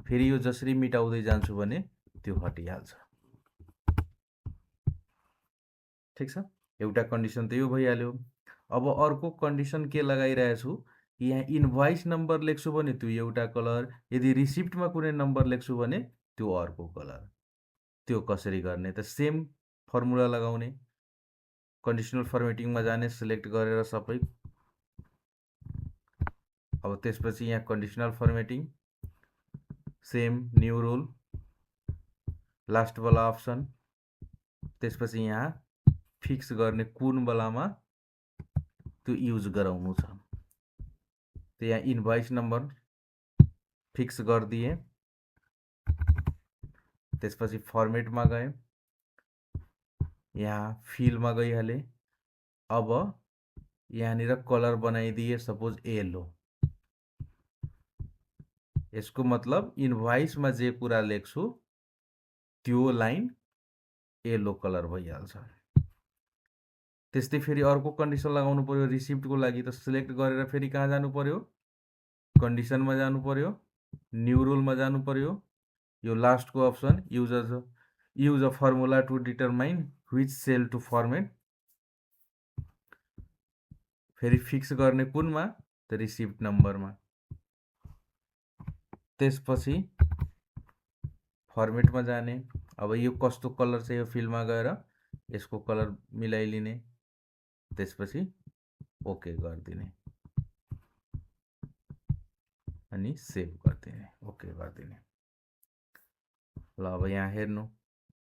फेरि यो जसरी मिटाउँदै जान्छु भने त्यो हटिहाल्छ। ठिक छ, एउटा कन्डिसन त यो भइहाल्यो। अब अर्को कन्डिसन के लगाइरहेछु, यहाँ इन्भोइस नम्बर लेख्छु भने त्यो एउटा कलर, यदि रिसिप्टमा कुनै नम्बर लेख्छु भने त्यो अर्को कलर। त्यो कसरी गर्ने त? सेम फर्मुला लगाउने, कन्डिसनल फर्मेटिङमा जाने, सिलेक्ट गरेर सबै। अब त्यसपछि यहाँ conditional formatting, same new rule, लास्टवाला अप्सन, त्यसपछि यहाँ फिक्स गर्ने कुन बेलामा त्यो युज गराउनु छ। तो यहाँ इन्भोइस नंबर फिक्स गरिदिएँ। त्यसपछि फर्मेटमा गएँ, यहाँ फिलमा गइहालेँ। अब यहाँनिर कलर बनाइदिए सपोज येलो। यसको मतलब इन्भोइसमा जे कुरा लेख्छु त्यो लाइन येलो कलर भइहाल्छ। त्यस्तै फेरि अर्को कन्डिसन लगाउनु पर्यो रिसिप्टको लागि, त सिलेक्ट गरेर फेरि कहाँ जानु पर्यो, कन्डिसनमा जानु पर्यो, न्यू रुलमा जानु पर्यो। यो लास्टको option use a formula to determine which cell to format, फेरि फिक्स गर्ने कुनमा त रिसिप्ट नम्बरमा। त्यसपछि फर्मेटमा जाने। अब यो कस्तो कलर छ यो फिल्डमा गएर यसको कलर मिलाइलिने, त्यसपछि ओके गरिदिने अनि सेभ गरिदिने, ओके गरिदिने। ल अब यहाँ हेर्नु